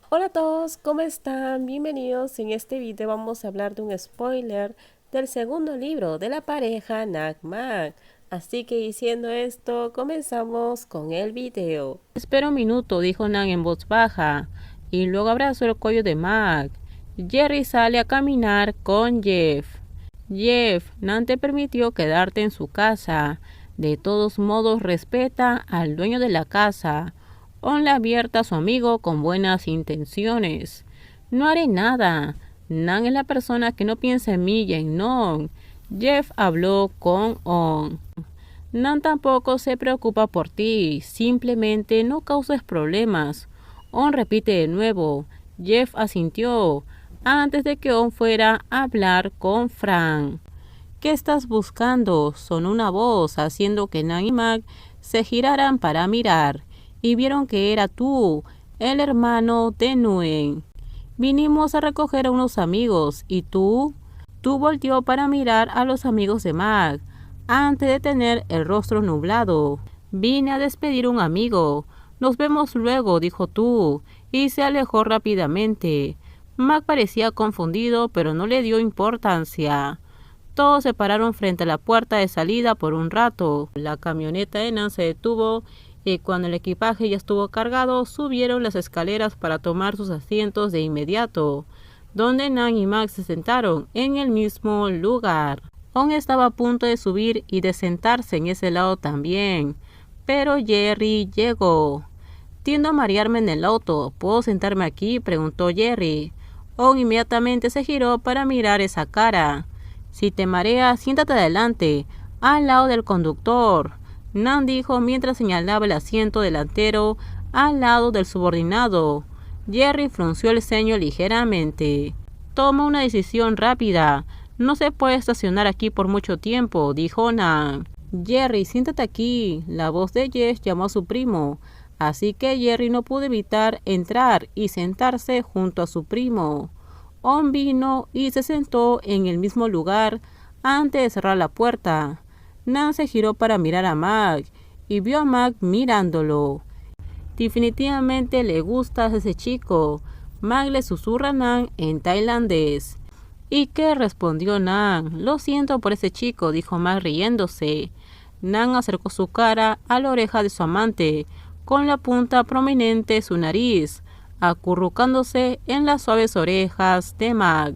Hola a todos, ¿cómo están? Bienvenidos. En este video vamos a hablar de un spoiler del segundo libro de la pareja Nag-Mag. Así que diciendo esto, comenzamos con el video. Espera un minuto, dijo Nan en voz baja, y luego abrazó el cuello de Mag. Jerry sale a caminar con Jeff. Jeff, Nan te permitió quedarte en su casa. De todos modos, respeta al dueño de la casa. Ponle abierta a su amigo con buenas intenciones. No haré nada. Nan es la persona que no piensa en mí y en Non. Jeff habló con On. Nan tampoco se preocupa por ti, simplemente no causes problemas. On repite de nuevo. Jeff asintió, antes de que On fuera a hablar con Frank. ¿Qué estás buscando? Sonó una voz, haciendo que Nan y Mag se giraran para mirar, y vieron que era tú, el hermano de Nguyen. Vinimos a recoger a unos amigos, ¿y tú? Tú volteó para mirar a los amigos de Mag, antes de tener el rostro nublado. Vine a despedir a un amigo. Nos vemos luego, dijo tú, y se alejó rápidamente. Mag parecía confundido, pero no le dio importancia. Todos se pararon frente a la puerta de salida por un rato. La camioneta de Nan se detuvo y cuando el equipaje ya estuvo cargado, subieron las escaleras para tomar sus asientos de inmediato, donde Nan y Mag se sentaron en el mismo lugar. On estaba a punto de subir y de sentarse en ese lado también, pero Jerry llegó. Tiendo a marearme en el auto. ¿Puedo sentarme aquí?, preguntó Jerry. On inmediatamente se giró para mirar esa cara. Si te mareas, siéntate adelante, al lado del conductor, Nan dijo mientras señalaba el asiento delantero al lado del subordinado. Jerry frunció el ceño ligeramente. Toma una decisión rápida. No se puede estacionar aquí por mucho tiempo, dijo Nan. Jerry, siéntate aquí. La voz de Jeff llamó a su primo, así que Jerry no pudo evitar entrar y sentarse junto a su primo. On vino y se sentó en el mismo lugar antes de cerrar la puerta. Nan se giró para mirar a Mag y vio a Mag mirándolo. Definitivamente le gustas a ese chico. Mag le susurra a Nan en tailandés. ¿Y qué?, respondió Nan. Lo siento por ese chico, dijo Mag riéndose. Nan acercó su cara a la oreja de su amante, con la punta prominente de su nariz, acurrucándose en las suaves orejas de Mag.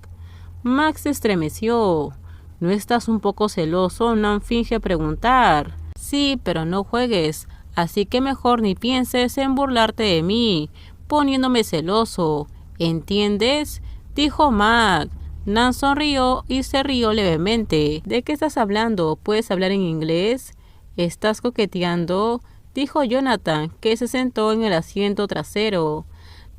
Mag se estremeció. ¿No estás un poco celoso?, Nan finge preguntar. Sí, pero no juegues, así que mejor ni pienses en burlarte de mí, poniéndome celoso. ¿Entiendes?, dijo Mag. Nan sonrió y se rió levemente. ¿De qué estás hablando? ¿Puedes hablar en inglés? ¿Estás coqueteando?, dijo Jonathan, que se sentó en el asiento trasero.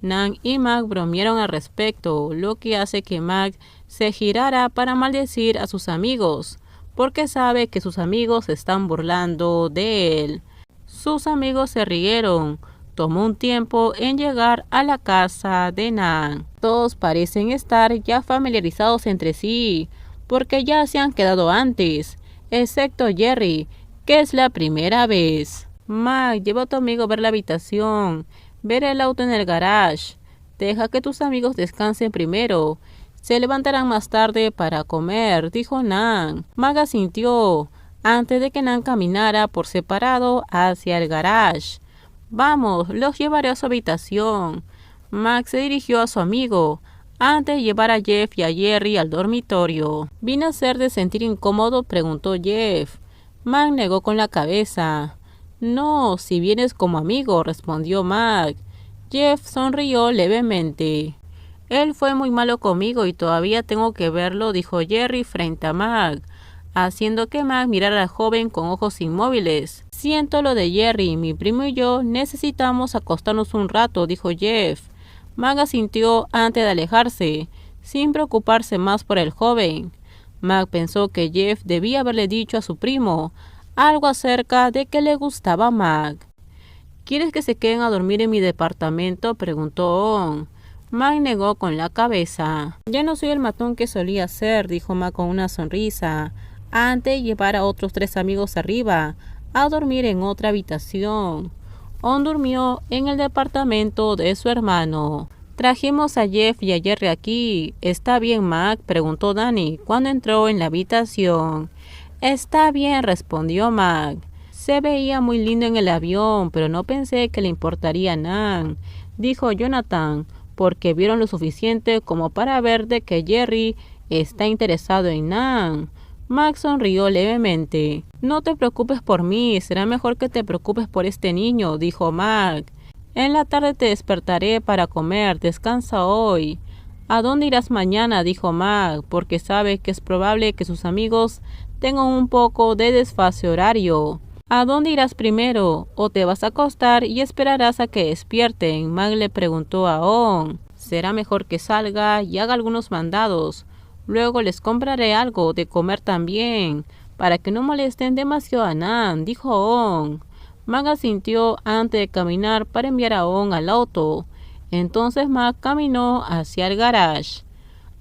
Nan y Mag bromearon al respecto, lo que hace que Mag se girara para maldecir a sus amigos, porque sabe que sus amigos se están burlando de él. Sus amigos se rieron. Tomó un tiempo en llegar a la casa de Nan. Todos parecen estar ya familiarizados entre sí, porque ya se han quedado antes, excepto Jerry, que es la primera vez. Mag, lleva a tu amigo a ver la habitación, ver el auto en el garage. Deja que tus amigos descansen primero. Se levantarán más tarde para comer, dijo Nan. Mag asintió, antes de que Nan caminara por separado hacia el garage. Vamos, los llevaré a su habitación. Mag se dirigió a su amigo, antes de llevar a Jeff y a Jerry al dormitorio. ¿Vine a hacer de sentir incómodo?, preguntó Jeff. Mag negó con la cabeza. No, si vienes como amigo, respondió Mag. Jeff sonrió levemente. Él fue muy malo conmigo y todavía tengo que verlo, dijo Jerry frente a Mag, haciendo que Mag mirara al joven con ojos inmóviles. Siento lo de Jerry, mi primo y yo necesitamos acostarnos un rato, dijo Jeff. Mag asintió antes de alejarse, sin preocuparse más por el joven. Mag pensó que Jeff debía haberle dicho a su primo algo acerca de que le gustaba a Mag. ¿Quieres que se queden a dormir en mi departamento?, preguntó On. Mag negó con la cabeza. Ya no soy el matón que solía ser, dijo Mag con una sonrisa, antes de llevar a otros 3 amigos arriba a dormir en otra habitación. On durmió en el departamento de su hermano. Trajimos a Jeff y a Jerry aquí. ¿Está bien, Mac?, preguntó Danny cuando entró en la habitación. Está bien, respondió Mac. Se veía muy lindo en el avión, pero no pensé que le importaría a Nan, dijo Jonathan, porque vieron lo suficiente como para ver de que Jerry está interesado en Nan. Mac sonrió levemente. No te preocupes por mí, será mejor que te preocupes por este niño, dijo Mac. En la tarde te despertaré para comer, descansa hoy. ¿A dónde irás mañana?, dijo Mac, porque sabe que es probable que sus amigos tengan un poco de desfase horario. ¿A dónde irás primero? ¿O te vas a acostar y esperarás a que despierten?, Mac le preguntó a On. Será mejor que salga y haga algunos mandados. Luego les compraré algo de comer también, para que no molesten demasiado a Nan, dijo On. Mac asintió antes de caminar para enviar a On al auto. Entonces Mac caminó hacia el garage.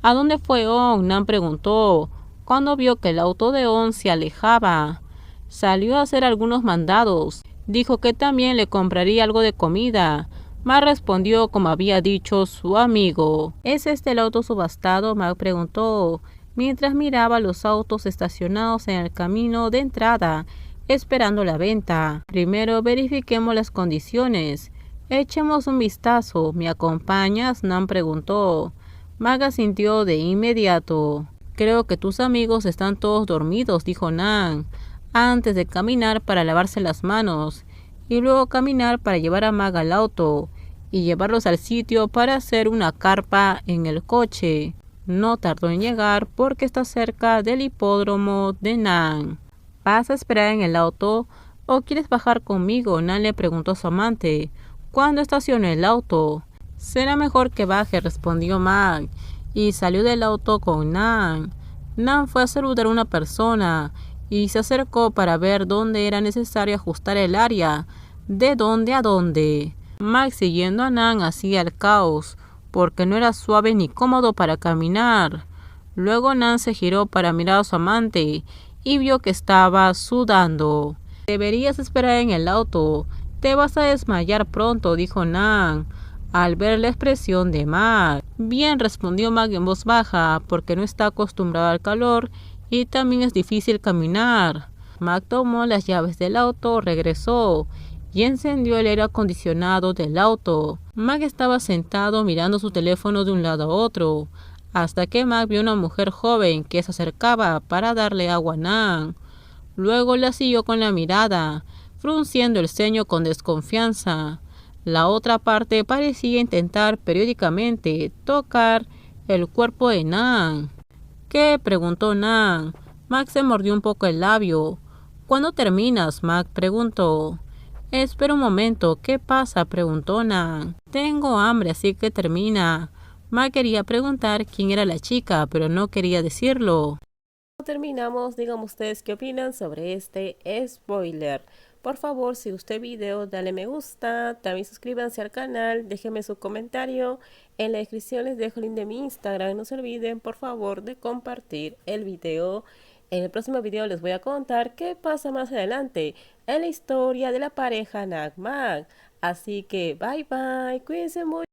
¿A dónde fue On?, Nan preguntó, cuando vio que el auto de On se alejaba. Salió a hacer algunos mandados. Dijo que también le compraría algo de comida. Mac respondió como había dicho su amigo. ¿Es este el auto subastado?, Mac preguntó, mientras miraba los autos estacionados en el camino de entrada, esperando la venta. Primero verifiquemos las condiciones. Echemos un vistazo. ¿Me acompañas?, Nan preguntó. Mac asintió de inmediato. Creo que tus amigos están todos dormidos, dijo Nan, antes de caminar para lavarse las manos, y luego caminar para llevar a Mac al auto, y llevarlos al sitio para hacer una carpa en el coche. No tardó en llegar porque está cerca del hipódromo de Nan. ¿Vas a esperar en el auto o quieres bajar conmigo?, Nan le preguntó a su amante. ¿Cuándo estacionó el auto? Será mejor que baje, respondió Mac, y salió del auto con Nan. Nan fue a saludar a una persona y se acercó para ver dónde era necesario ajustar el área, de dónde a dónde. Mac, siguiendo a Nan, hacía el caos, porque no era suave ni cómodo para caminar. Luego Nan se giró para mirar a su amante y vio que estaba sudando. Deberías esperar en el auto. Te vas a desmayar pronto, dijo Nan, al ver la expresión de Mac. Bien, respondió Mac en voz baja, porque no está acostumbrado al calor y también es difícil caminar. Mac tomó las llaves del auto, regresó y encendió el aire acondicionado del auto. Mac estaba sentado mirando su teléfono de un lado a otro, hasta que Mac vio una mujer joven que se acercaba para darle agua a Nan. Luego la siguió con la mirada, frunciendo el ceño con desconfianza. La otra parte parecía intentar periódicamente tocar el cuerpo de Nan. ¿Qué?, preguntó Nan. Mac se mordió un poco el labio. ¿Cuándo terminas?, Mac preguntó. Espera un momento, ¿qué pasa?, preguntó Nan. Tengo hambre, así que termina. Mac quería preguntar quién era la chica, pero no quería decirlo. Terminamos, díganme ustedes qué opinan sobre este spoiler. Por favor, si gustó el video, dale me gusta, también suscríbanse al canal, déjenme su comentario. En la descripción les dejo el link de mi Instagram. No se olviden, por favor, de compartir el video. En el próximo video les voy a contar qué pasa más adelante en la historia de la pareja Nag Mac. Así que bye bye, cuídense mucho.